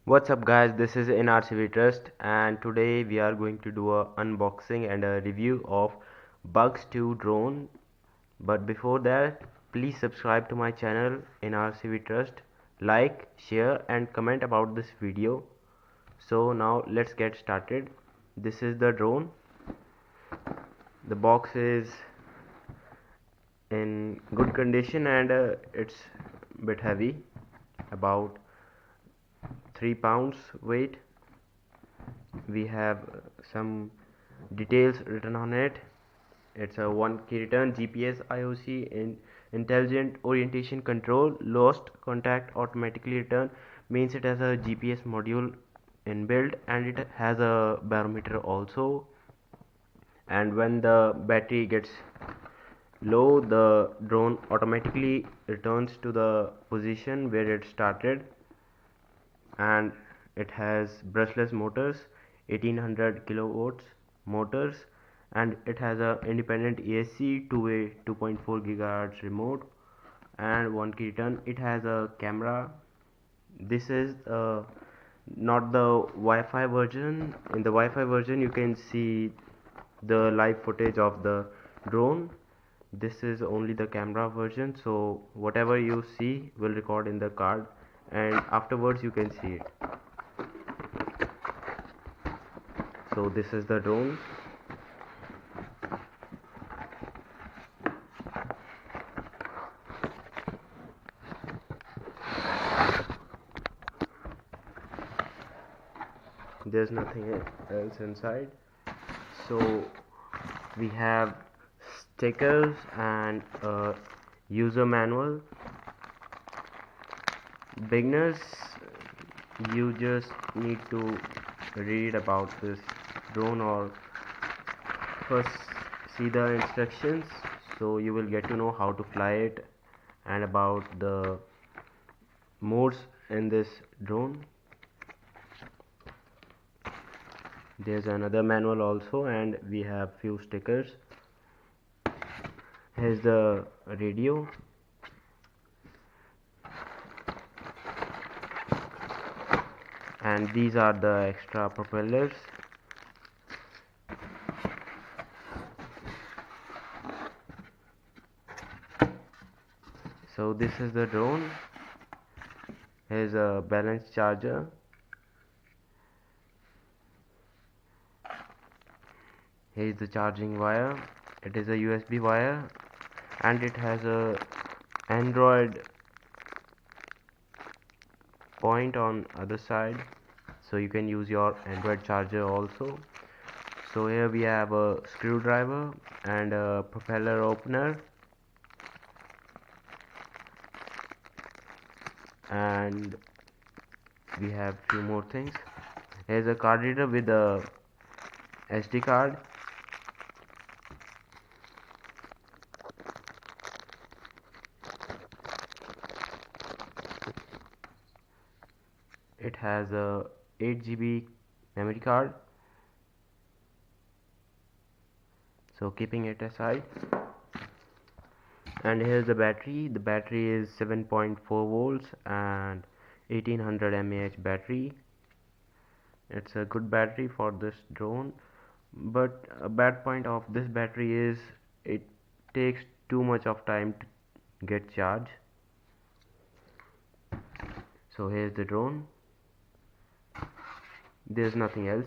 What's up guys, this is NRCV Trust and today we are going to do a unboxing and a review of Bugs 2 drone. But before that, please subscribe to my channel NRCV Trust, like, share and comment about this video. So now let's get started. This is the drone. The box is in good condition and it's a bit heavy, about 3 pounds weight. We have some details written on it. It's a 1 key return, GPS, IOC, in intelligent orientation control, lost contact automatically return. Means it has a GPS module inbuilt and it has a barometer also. And when the battery gets low, the drone automatically returns to the position where it started. And it has brushless motors, 1800 kilowatts motors, and it has a independent ESC, two-way 2.4 gigahertz remote and 1 key return. It has a camera. This is not the Wi-Fi version. In the Wi-Fi version you can see the live footage of the drone. This is only the camera version, so whatever you see will record in the card and afterwards you can see it. So this is the drone. There's nothing else inside. So we have stickers and a user manual. Beginners, you just need to read about this drone or first see the instructions, so you will get to know how to fly it and about the modes in this drone. There's another manual also and we have few stickers. Here's the radio. And these are the extra propellers. So this is the drone. Here's a balance charger. Here is the charging wire. It is a USB wire and it has a Android point on other side, so you can use your Android charger also. So here we have a screwdriver and a propeller opener, and we have few more things. Here's a card reader with a SD card. It has a 8 GB memory card, so keeping it aside. And here's the battery. The battery is 7.4 volts and 1800 mAh battery. It's a good battery for this drone, but a bad point of this battery is it takes too much of time to get charged. So here's the drone. There's nothing else.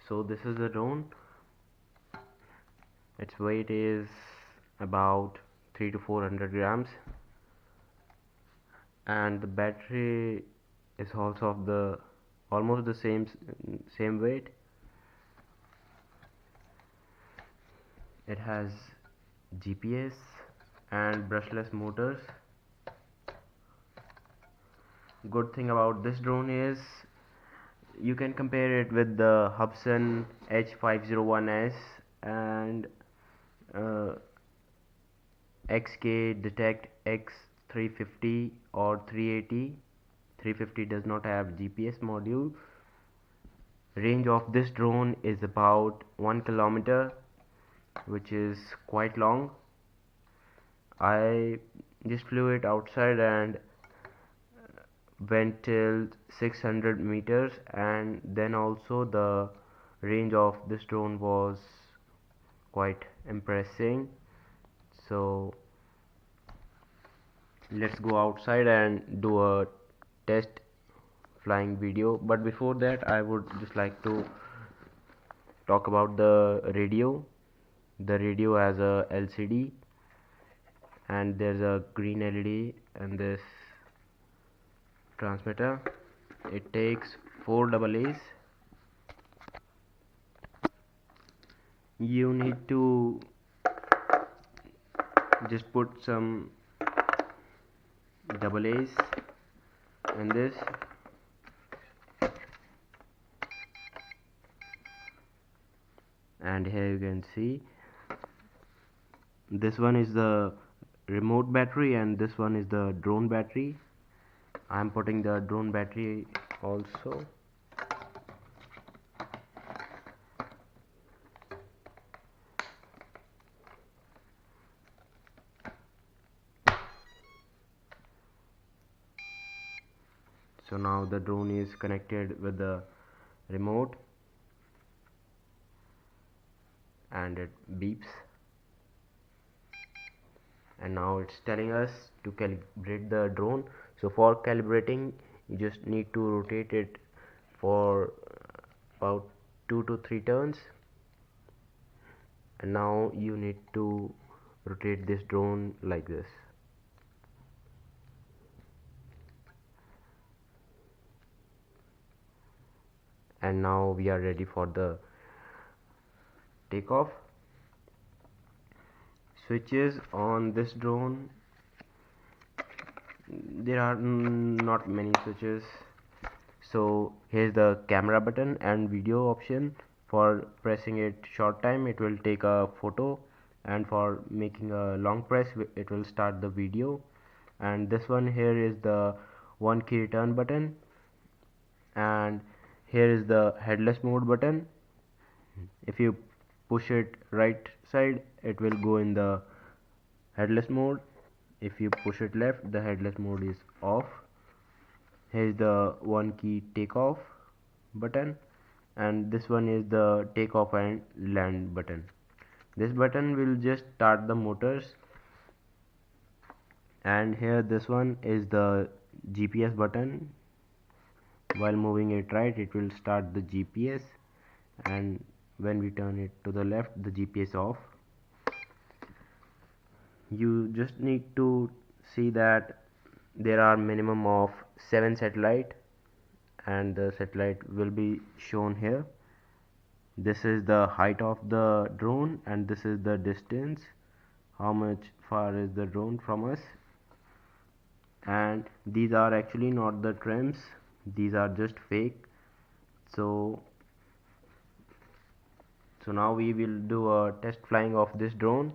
So this is the drone. Its weight is about 3 to 400 grams and the battery is also of the almost the same weight. It has GPS and brushless motors. Good thing about this drone is you can compare it with the Hubsan H501S and XK Detect X350 or 380. 350 does not have GPS module. Range of this drone is about 1 kilometer, which is quite long. I just flew it outside and went till 600 meters, and then also the range of this drone was quite impressive. So let's go outside and do a test flying video. But before that, I would just like to talk about the radio. The radio has a LCD, and there's a green LED and this transmitter. It takes 4 AA's. You need to just put some AA's in this, and here you can see this one is the remote battery and this one is the drone battery. I'm putting the drone battery also. So now the drone is connected with the remote and it beeps, and now it's telling us to calibrate the drone. So for calibrating, you just need to rotate it for about 2 to 3 turns, and now you need to rotate this drone like this. And now we are ready for the takeoff. Switches on this drone, there are not many switches. So here's the camera button and video option. For pressing it short time, it will take a photo, and for making a long press, it will start the video. And this one here is the one key return button, and here is the headless mode button. If you push it right side, it will go in the headless mode. If you push it left, the headless mode is off. Here is the one key takeoff button, and this one is the takeoff and land button. This button will just start the motors, and here this one is the GPS button. While moving it right, it will start the GPS, and when we turn it to the left, the GPS off. You just need to see that there are minimum of 7 satellite, and the satellite will be shown here. This is the height of the drone, and this is the distance, how much far is the drone from us. And these are actually not the trims, these are just fake. So now we will do a test flying of this drone.